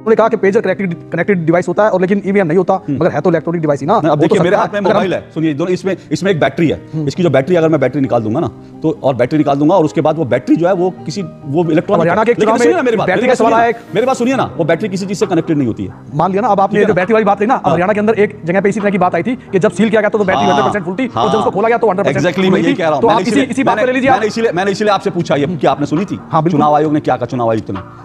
उन्होंने कहा कि पेजर कनेक्टेड डिवाइस होता है और लेकिन ईवीएम नहीं होता, मगर है तो इलेक्ट्रॉनिक डिवाइस ही ना। अब देखिए मेरे हाथ में मोबाइल है, सुनिए दोनों, इसमें एक बैटरी है, इसकी जो बैटरी अगर मैं बैटरी निकाल दूंगा ना तो और बैटरी निकाल दूंगा और उसके बाद वो बैटरी जो है वो किसी वो इलेक्ट्रॉनिक हरियाणा के चुनाव में बैटरी का सवाल आया, मेरे पास सुनिए ना, वो बैटरी किसी चीज से कनेक्टेड नहीं होती है। मान लिया ना, अब आपने जो बैटरी वाली बात कही ना, हरियाणा के अंदर एक जगह पे इसी तरह की बात आई थी कि जब सील किया गया तो बैटरी 100% फुल थी और जब उसको खोला गया तो 100% एग्जैक्टली मैं यही कह रहा हूं। तो आप इसी बात को ले लीजिए। मैंने इसीलिए आपसे पूछा ये कि आपने सुनी थी चुनाव आयोग ने क्या कहा।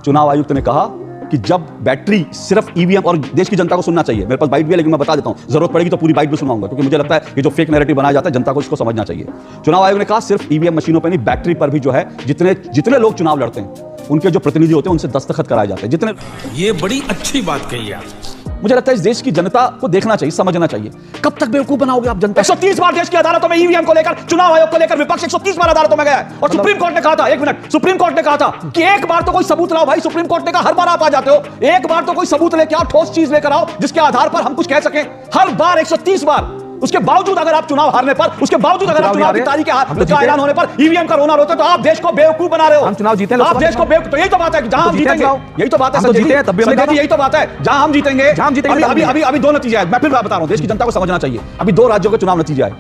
चुनाव आयुक्त ने कहा कि जब बैटरी सिर्फ ईवीएम, और देश की जनता को सुनना चाहिए, मेरे पास बाइट भी है लेकिन मैं बता देता हूं, जरूरत पड़ेगी तो पूरी बाइट भी सुनाऊंगा क्योंकि मुझे लगता है कि जो फेक नैरेटिव बनाया जाता है जनता को इसको समझना चाहिए। चुनाव आयोग ने कहा सिर्फ ईवीएम मशीनों पर नहीं, बैटरी पर भी जो है जितने लोग चुनाव लड़ते हैं उनके जो प्रतिनिधि होते हैं उनसे दस्तखत कराए जाते हैं जितने। ये बड़ी अच्छी बात कही है। मुझे लगता है इस देश की जनता को देखना चाहिए, समझना चाहिए। कब तक बेवकूफ बनाओगे आप जनता? 130 बार देश की अदालतों में ईवीएम को लेकर, चुनाव आयोग को लेकर विपक्ष 130 बार अदालतों में गया है और सुप्रीम कोर्ट ने कहा था, एक मिनट, सुप्रीम कोर्ट ने कहा था कि एक बार तो कोई सबूत लाओ भाई। सुप्रीम कोर्ट ने कहा हर बार आप आ जाते हो, एक बार तो कोई सबूत लेके आओ, ठोस चीज लेकर आओ जिसके आधार पर हम कुछ कह सकें। हर बार 130 बार, उसके बावजूद अगर आप चुनाव हारने पर, उसके बावजूद अगर आप चुनाव की तारीख का ऐलान होने पर ईवीएम का रोना रोते तो आप देश को बेवकूफ बना रहे हो। हम चुनाव जीते, आप देश को बेवकूफ, तो यही तो बात है जहां हम जीतेंगे, यही तो बात है संजय जी, यही तो बात है जहां हम जीतेंगे। अभी दो नतीजे आए, मैं फिर बता रहा हूं, देश की जनता को समझना चाहिए। अभी 2 राज्यों के चुनाव नतीजे आए,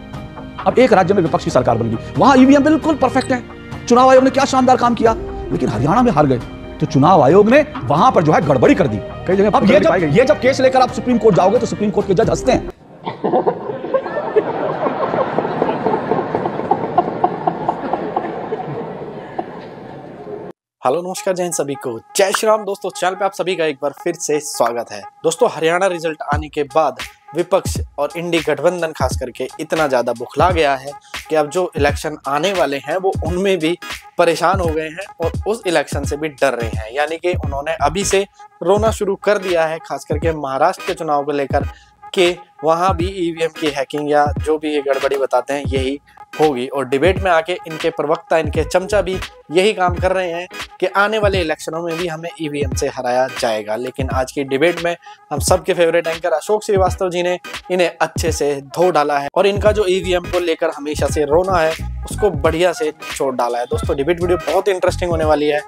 अब एक राज्य में विपक्ष की सरकार बन गई, वहां ईवीएम बिल्कुल परफेक्ट है, चुनाव आयोग ने क्या शानदार काम किया, लेकिन हरियाणा में हार गए तो चुनाव आयोग ने वहां पर जो है गड़बड़ी कर दी कई जगह। अब ये जब केस लेकर आप सुप्रीम कोर्ट जाओगे तो सुप्रीम कोर्ट के जज हंसते हैं। हेलो नमस्कार, जय हिंद सभी को, जय श्री राम। दोस्तों चैनल पे आप सभी का एक बार फिर से स्वागत है। दोस्तों हरियाणा रिजल्ट आने के बाद विपक्ष और इंडी गठबंधन खास करके इतना ज़्यादा बुखला गया है कि अब जो इलेक्शन आने वाले हैं वो उनमें भी परेशान हो गए हैं और उस इलेक्शन से भी डर रहे हैं। यानी कि उन्होंने अभी से रोना शुरू कर दिया है, खास करके महाराष्ट्र के चुनाव को लेकर कि वहाँ भी ईवीएम की हैकिंग या जो भी ये गड़बड़ी बताते हैं यही होगी। और डिबेट में आके इनके प्रवक्ता, इनके चमचा भी यही काम कर रहे हैं कि आने वाले इलेक्शनों में भी हमें ईवीएम से हराया जाएगा। लेकिन आज की डिबेट में हम सबके फेवरेट एंकर अशोक श्रीवास्तव जी ने इन्हें अच्छे से धो डाला है और इनका जो ईवीएम को लेकर हमेशा से रोना है उसको बढ़िया से छोड़ डाला है। दोस्तों डिबेट वीडियो बहुत इंटरेस्टिंग होने वाली है।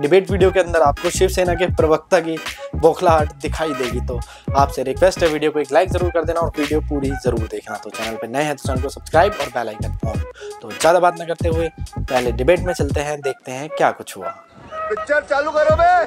डिबेट वीडियो के अंदर आपको शिवसेना के प्रवक्ता की बौखलाहट दिखाई देगी, तो आपसे रिक्वेस्ट है वीडियो को एक लाइक जरूर कर देना और वीडियो पूरी जरूर देखना। तो चैनल पर नए हैं तो चैनल को सब्सक्राइब और बेल आइकन ऑन। तो ज्यादा बात न करते हुए पहले डिबेट में चलते हैं, देखते हैं क्या कुछ हुआ। पिक्चर चालू करो बे।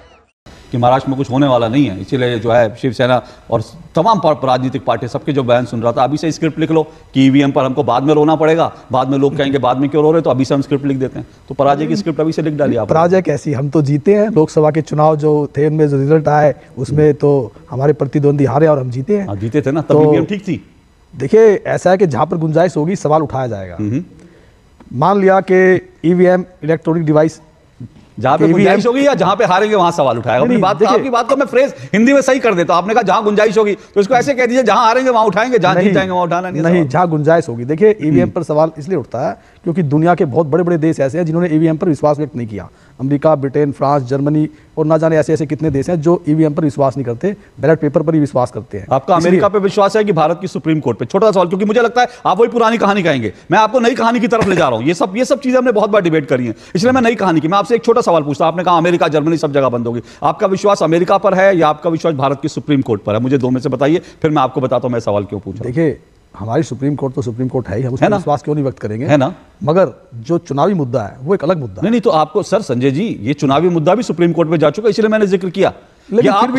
कि महाराष्ट्र में कुछ होने वाला नहीं है, इसीलिए जो है शिवसेना और तमाम राजनीतिक पार्टी सबके जो बयान सुन रहा था, अभी से स्क्रिप्ट लिख लो कि ईवीएम पर हमको बाद में रोना पड़ेगा, बाद में लोग कहेंगे बाद में क्यों रो रहे, तो अभी से हम स्क्रिप्ट लिख देते हैं। तो पराजय की स्क्रिप्ट अभी से लिख डाली आप। पराजय कैसी, हम तो जीते हैं। लोकसभा के चुनाव जो थे उनमें जो रिजल्ट आए उसमें तो हमारे प्रतिद्वंदी हारे और हम जीते हैं। जीते थे ना, तब ईवीएम ठीक थी। देखिए ऐसा है कि जहां पर गुंजाइश होगी सवाल उठाया जाएगा। मान लिया कि ईवीएम इलेक्ट्रॉनिक डिवाइस जहां पे गुंजाइश होगी या जहां पे हारेंगे वहां सवाल उठाएगा। अपनी बात, आपकी बात को मैं फ्रेज हिंदी में सही कर देता हूं। आपने कहा जहां गुंजाइश होगी तो इसको ऐसे कह दीजिए जहां हारेंगे वहां उठाएंगे, जहां जीत जाएंगे वहां उठाना नहीं, जहां गुंजाइश होगी। देखिए ईवीएम पर सवाल इसलिए उठता है क्योंकि दुनिया के बहुत बड़े बड़े देश ऐसे हैं जिन्होंने ईवीएम पर विश्वास व्यक्त नहीं किया। अमेरिका, ब्रिटेन, फ्रांस, जर्मनी और ना जाने ऐसे ऐसे कितने देश हैं जो ईवीएम पर विश्वास नहीं करते, बैलेट पेपर पर ही विश्वास करते हैं। आपका अमेरिका पे विश्वास है कि भारत की सुप्रीम कोर्ट पे? छोटा सवाल, क्योंकि मुझे लगता है आप वही पुरानी कहानी कहेंगे, मैं आपको नई कहानी की तरफ ले जा रहा हूं। ये सब चीजें हमने बहुत बार डिबेट करी हैं, इसलिए मैं नई कहानी की। मैं आपसे एक छोटा सवाल पूछता, आपने कहा अमेरिका, जर्मनी सब जगह बंद होगी, आपका विश्वास अमेरिका पर है या आपका विश्वास भारत की सुप्रीम कोर्ट पर है? मुझे दो में से बताइए, फिर मैं आपको बताता हूं मैं सवाल क्यों पूछा। देखिए हमारी सुप्रीम कोर्ट तो सुप्रीम कोर्ट है ही, हम उस पर विश्वास क्यों नहीं व्यक्त करेंगे, है ना? मगर जो चुनावी मुद्दा है वो एक अलग मुद्दा है। नहीं तो आपको सर संजय जी, ये चुनावी मुद्दा भी सुप्रीम कोर्ट में जा चुका, इसलिए मैंने जिक्र किया। लेकिन आप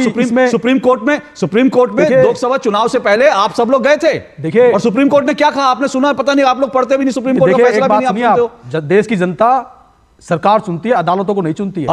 सुप्रीम कोर्ट में लोकसभा चुनाव से पहले आप सब लोग गए थे। देखिए और सुप्रीम कोर्ट ने क्या कहा आपने सुना? पता नहीं, आप लोग पढ़ते भी नहीं, सुप्रीम कोर्ट का फैसला भी नहीं आप सुनते हो। देश की जनता सरकार चुनती है, अदालतों को नहीं चुनती है।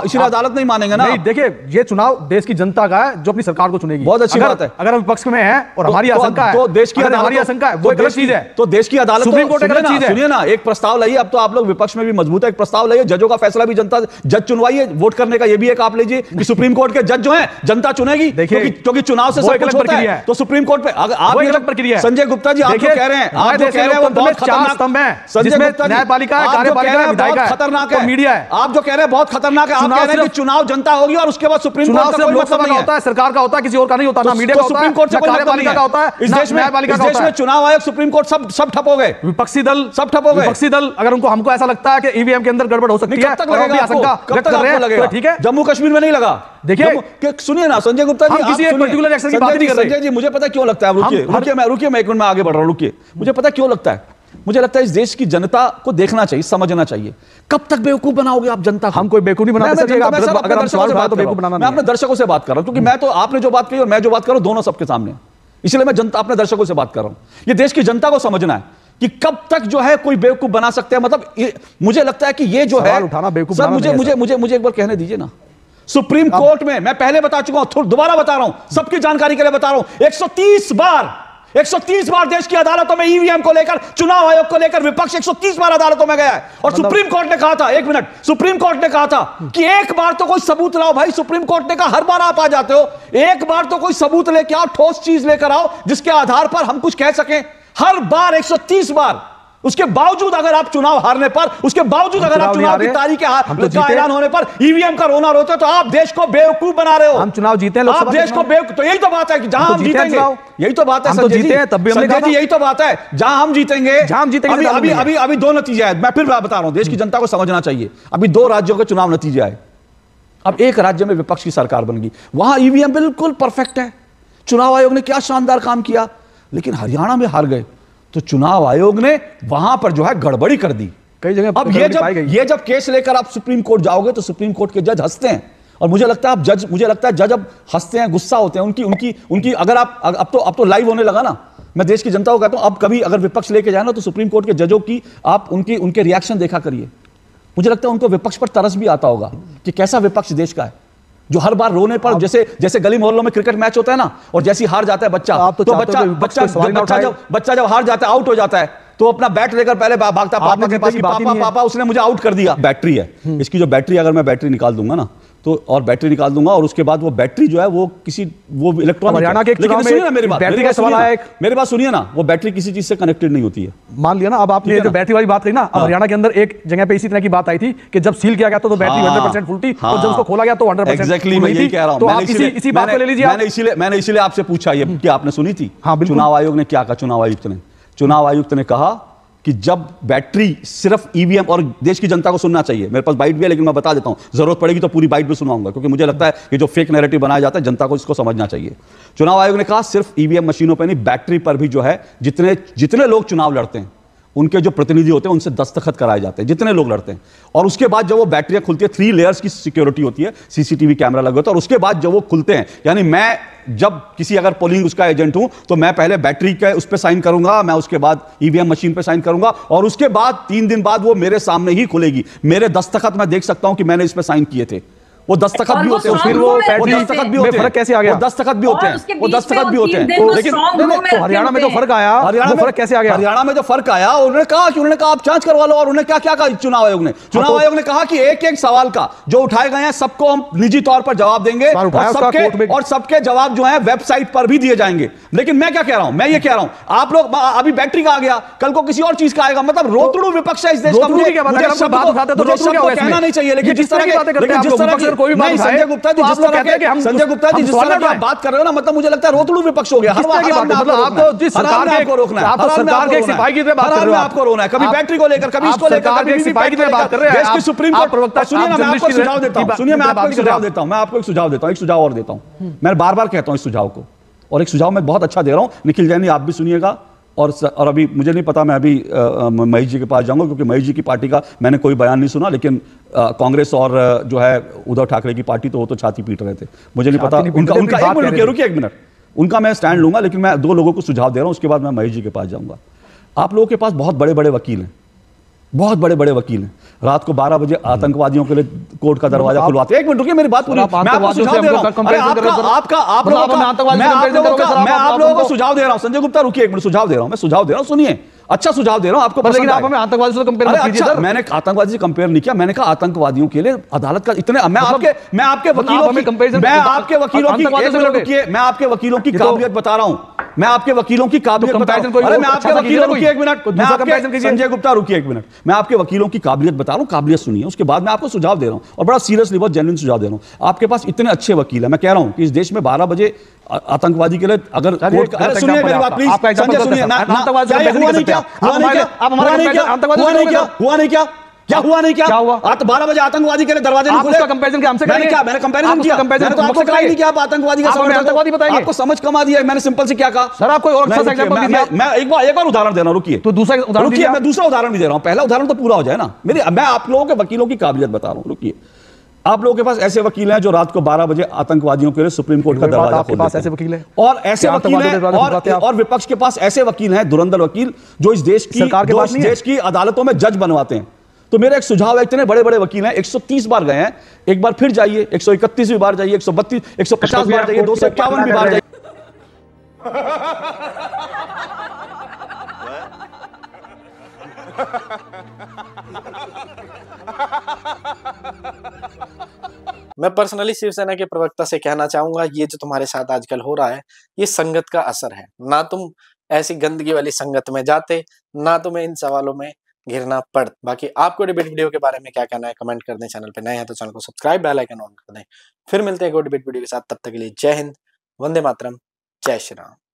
इसलिए अदालत नहीं मानेंगे ना? नहीं, देखिए ये चुनाव देश की जनता का है जो अपनी सरकार को चुनेगी। बहुत अच्छी बात है। अगर हम विपक्ष में हैं और हमारी आशंका है, तो देश की हमारी आशंका है, वो गलत चीज है। तो देश की अदालत, सुप्रीम कोर्ट एक गलत चीज है। सुनिए ना, एक प्रस्ताव लाइए, अब तो आप लोग विपक्ष में भी मजबूत है, एक प्रस्ताव लाइए, जजों का फैसला भी जनता, जज चुनवाइए, वोट करने का ये भी एक आप लीजिए कि सुप्रीम कोर्ट के जज जो है जनता चुनेगी, क्योंकि चुनाव से सब कुछ होता है। तो सुप्रीम कोर्ट पे आप अलग प्रक्रिया है। संजय गुप्ता जी, आप जो कह रहे हैं, आप जो कह रहे हैं वो बहुत खतरनाक स्तंभ है, संजय गुप्ता जी, न्यायपालिका, कार्यपालिका, विधायिका खतरनाक है, मीडिया है। आप जो कह रहे हैं बहुत खतरनाक है। आप कह रहे हैं कि चुनाव जनता होगी और उसके बाद सुप्रीम कोर्ट का कोई मतलब नहीं होता है, सरकार का होता है, किसी और का नहीं होता, ना मीडिया का होता है, सुप्रीम कोर्ट से कोई मतलब नहीं का होता है, इस देश में चुनाव आयोग, सुप्रीम कोर्ट सब ठप हो गए, विपक्षी दल सब ठप हो गए। विपक्षी दल अगर हमको ऐसा लगता है कि ईवीएम के अंदर गड़बड़ हो सकती है, कब तक लगेगा? ठीक है, जम्मू कश्मीर में नहीं लगा। देखिए सुनिए ना संजय गुप्ता जी, किसी एक पर्टिकुलर एक्शन की बात नहीं कर रहे। संजय जी, मुझे पता क्यों लगता है, रुकिए मैं एक मिनट में आगे बढ़ रहा हूं, रुकिए। मुझे पता क्यों लगता है, मुझे लगता है इस देश की जनता को देखना चाहिए, समझना चाहिए। कब तक बेवकूफ बनाओगे आप जनता को? हम कोई बेवकूफ नहीं बनाते सर, अगर हम सवाल उठाए तो बेवकूफ बनाना मैं अपने दर्शकों से बात कर रहा हूं, क्योंकि मैं तो आपने जो बात कही और मैं जो बात कर रहा हूं दोनों सबके सामने, इसलिए मैं जनता अपने दर्शकों से बात कर रहा हूं। ये देश की जनता को समझना है कि कब तक जो है कोई बेवकूफ बना सकते हैं। मतलब मुझे लगता है कि ये जो है उठाना बेवकूफ सर, मुझे एक बार कहने दीजिए ना। सुप्रीम कोर्ट में मैं पहले बता चुका हूं, दोबारा बता रहा हूं, सबकी जानकारी के लिए बता रहा हूं, 130 बार देश की अदालतों में ईवीएम को लेकर, चुनाव आयोग को लेकर विपक्ष 130 बार अदालतों में गया है। और सुप्रीम कोर्ट ने कहा था, एक मिनट, सुप्रीम कोर्ट ने कहा था कि एक बार तो कोई सबूत लाओ भाई। सुप्रीम कोर्ट ने कहा हर बार आप आ जाते हो, एक बार तो कोई सबूत लेके आओ, ठोस चीज लेकर आओ जिसके आधार पर हम कुछ कह सकें। हर बार 130 बार, उसके बावजूद अगर आप चुनाव हारने पर, उसके बावजूद अगर आप चुनाव की तारीख का ऐलान होने पर ईवीएम का रोना रोते हो, तो आप देश को बेवकूफ बना रहे हो। हम चुनाव जीते हैं, आप देश को बेवकूफ, तो यही तो बात है कि जहां हम जीतेंगे, यही तो बात है संजय जी, तब भी हमने कहा यही तो बात है, जहां हम जीतेंगे। अभी दो नतीजे आए, मैं फिर बता रहा हूं, देश की जनता को समझना चाहिए। अभी 2 राज्यों के चुनाव नतीजे आए, अब एक राज्य में विपक्ष की सरकार बन गई, वहां ईवीएम बिल्कुल परफेक्ट है, चुनाव आयोग ने क्या शानदार काम किया। लेकिन हरियाणा में हार गए तो चुनाव आयोग ने वहां पर जो है गड़बड़ी कर दी कई जगह। अब ये जब केस लेकर आप सुप्रीम कोर्ट जाओगे तो सुप्रीम कोर्ट के जज हंसते हैं, और मुझे लगता है जज अब हंसते हैं, गुस्सा होते हैं। उनकी अगर आप अब तो लाइव होने लगा ना। मैं देश की जनता को कहता हूं, अब कभी अगर विपक्ष लेके जाए ना तो सुप्रीम कोर्ट के जजों की आप उनके रिएक्शन देखा करिए। मुझे लगता है उनको विपक्ष पर तरस भी आता होगा कि कैसा विपक्ष देश का है, जो हर बार रोने पर, जैसे गली मोहल्लों में क्रिकेट मैच होता है ना, और जैसी हार जाता है बच्चा, बच्चा जब हार जाता है, आउट हो जाता है, तो अपना बैट लेकर पहले भागता पापा के पास, पापा उसने मुझे आउट कर दिया। बैटरी है इसकी, जो बैटरी, अगर मैं बैटरी निकाल दूंगा ना तो, और बैटरी निकाल दूंगा, और उसके बाद वो बैटरी जो है वो इलेक्ट्रॉनिक, हरियाणा के चुनाव में मेरी बात सुनिए ना, वो बैटरी किसी चीज से कनेक्टेड नहीं होती है। मान लिया ना, अब आपने जो बैटरी वाली बात कही ना, हरियाणा के अंदर एक जगह पे इसी तरह की बात आई थी कि जब सील किया गया तो बैटरी 100% फुल थी, और जब उसको खोला गया तो 100%। एग्जैक्टली मैं यही कह रहा हूं, तो आप इसी बात को ले लीजिए। मैंने इसीलिए आपसे पूछा ये कि आपने सुनी थी। चुनाव आयोग ने क्या कहा? चुनाव आयुक्त ने कहा कि जब बैटरी सिर्फ ईवीएम, और देश की जनता को सुनना चाहिए, मेरे पास बाइट भी है लेकिन मैं बता देता हूं, जरूरत पड़ेगी तो पूरी बाइट भी सुनाऊंगा, क्योंकि मुझे लगता है कि जो फेक नैरेटिव बनाया जाता है जनता को इसको समझना चाहिए। चुनाव आयोग ने कहा सिर्फ ईवीएम मशीनों पर नहीं, बैटरी पर भी जो है जितने लोग चुनाव लड़ते हैं उनके जो प्रतिनिधि होते हैं उनसे दस्तखत कराए जाते हैं, जितने लोग लड़ते हैं। और उसके बाद जब वो बैटरियां खुलती है, 3 लेयर्स की सिक्योरिटी होती है, सीसीटीवी कैमरा लगे होता है, और उसके बाद जब वो खुलते हैं, यानी मैं जब किसी अगर पोलिंग उसका एजेंट हूं तो मैं पहले बैटरी के उस पर साइन करूंगा, मैं उसके बाद ईवीएम मशीन पे साइन करूंगा, और उसके बाद 3 दिन बाद वो मेरे सामने ही खुलेगी। मेरे दस्तखत मैं देख सकता हूं कि मैंने इस पे साइन किए थे। वो दस्तखत भी होते हैं, फिर वो दस्तखत भी होते हैं, फर्क कैसे आ गया? वो दस्तखत भी होते हैं, वो दस्तखत भी होते हैं। लेकिन तो हरियाणा में जो फर्क आया, वो फर्क कैसे आ गया? हरियाणा में जो फर्क आया, उन्होंने कहा आप जांच करवा लो, और उन्होंने क्या कहा चुनाव आयोग ने? चुनाव आयोग ने कहा कि एक सवाल का जो उठाए गए हैं सबको हम निजी तौर पर जवाब देंगे, और सबके जवाब जो है वेबसाइट पर भी दिए जाएंगे। लेकिन मैं क्या कह रहा हूं, मैं ये कह रहा हूं, आप लोग अभी बैटरी का आ गया, कल को किसी और चीज का आएगा, मतलब रोतड़ू विपक्ष है इस देश का। मुझे कहना नहीं चाहिए, लेकिन जिस तरह के संजय गुप्ता जी जिस तरह की आप बात कर रहे हो ना, मतलब मुझे लगता है रोतड़ू विपक्ष हो गया। हर बार आपको जिस सरकार को रोकना है, आप सरकार के सिपाही की तरह बात कर रहे हो, आपको रोना है, कभी बैटरी को लेकर, कभी इसको लेकर, कभी सिपाही की तरह बात कर रहे हैं। देश की सुप्रीम कोर्ट प्रवक्ता, सुनिए ना, मैं आपको सुझाव देता हूं, सुनिए मैं आपको एक सुझाव देता हूं, मैं आपको एक सुझाव देता हूं, एक सुझाव और देता हूं। मैं बार-बार कहता हूं इस सुझाव को, और एक सुझाव मैं बहुत अच्छा दे रहा हूं, निखिल जैनी आप भी सुनिएगा। और अभी मुझे नहीं पता, मैं अभी महेश जी के पास जाऊंगा, क्योंकि महेश जी की पार्टी का मैंने कोई बयान नहीं सुना, लेकिन कांग्रेस और जो है उद्धव ठाकरे की पार्टी तो वो तो छाती पीट रहे थे। मुझे नहीं पता उनका रुकिए एक मिनट, उनका मैं स्टैंड लूंगा, लेकिन मैं 2 लोगों को सुझाव दे रहा हूं, उसके बाद मैं महेश जी के पास जाऊंगा। आप लोगों के पास बहुत बड़े बड़े वकील हैं, बहुत बड़े बड़े वकील हैं, रात को 12 बजे आतंकवादियों के लिए कोर्ट का दरवाजा खुलवाते हैं। एक मिनट रुकिए, मेरी बात पूरी, मैं आपको सुझाव दे रहा हूं, मैं आप लोगों को सुझाव दे रहा हूं। संजय गुप्ता रुकिए एक मिनट, सुझाव दे रहा हूं, मैं सुझाव दे रहा हूं, सुनिए, अच्छा सुझाव दे रहा हूं आपको। लेकिन आप हमें आतंकवादी से कंपेयर मत कीजिए। मैंने आतंकवादी से कंपेयर नहीं किया, मैंने कहा आतंकवादियों के लिए अदालत का इतने, मैं आपके वकीलों की काबिलियत बता रहा हूं, मैं आपके वकीलों की काबिलियत बता रहा हूं। अरे मैं आपके वकीलों रुकिए एक मिनट, मैं आपके संजय गुप्ता रुकिए एक मिनट, मैं आपके वकीलों की काबिलियत बता रहा हूं, काबिलियत सुनिए, उसके बाद मैं आपको सुझाव दे रहा हूं और बड़ा सीरियसली बहुत जेन्युइन सुझाव दे रहा हूं। आपके पास इतने अच्छे वकील है, मैं कह रहा हूं कि इस देश में 12 बजे आतंकवादी के लिए अगर कोर्ट, अरे सुनिए मेरी बात प्लीज, संजय सुनिए ना, हुआ नहीं क्या, हुआ नहीं क्या, हुआ नहीं क्या, हुआ नहीं क्या, हुआ नहीं क्या, क्या हुआ नहीं, क्या हुआ? 12 बजे आतंकवादी के लिए दरवाजे नहीं खुले। उसका कंपैरिजन क्या हमसे मैंने क्या, मैंने कंपैरिजन किया, मैंने तो आपको कहा ही नहीं कि आप आतंकवादी का समर्थन, आतंकवादी बताइए, आपको समझ कम आ दिया। मैंने सिंपल से क्या कहा सर, आप कोई और अच्छा एग्जांपल दीजिए। मैं एक बार उदाहरण दे रहा हूं, रुकिए, तो दूसरा उदाहरण रुकिए, मैं दूसरा उदाहरण भी दे रहा हूं, पहला उदाहरण तो पूरा हो जाए ना मेरी। मैं आप लोगों के वकीलों की काबिलियत बता रहा हूं, रुकिए। आप लोगों के पास ऐसे वकील हैं जो रात को 12 बजे आतंकवादियों के लिए सुप्रीम कोर्ट का दरवाजा खोल देते हैं। ऐसे वकील हैं और ऐसे वकील हैं, और विपक्ष के पास ऐसे वकील हैं, धुरंधर वकील, जो इस देश की देश की अदालतों में जज बनवाते हैं। तो मेरा एक सुझाव है, इतने बड़े बड़े वकील हैं, 130 बार गए हैं, एक बार फिर जाइए, 131वीं बार जाइए, 132, 150 बार जाइए, 251वीं बार जाइए। मैं पर्सनली शिवसेना के प्रवक्ता से कहना चाहूंगा, ये जो तुम्हारे साथ आजकल हो रहा है, ये संगत का असर है। ना तुम ऐसी गंदगी वाली संगत में जाते, ना तुम्हें इन सवालों में घिरना पड़। बाकी आपको डिबेट वीडियो के बारे में क्या कहना है कमेंट कर दें। चैनल पे नए हैं तो चैनल को सब्सक्राइब, बेल आइकन ऑन कर दें। फिर मिलते हैं डिबेट वीडियो के साथ, तब तक के लिए जय हिंद, वंदे मातरम, जय श्री राम।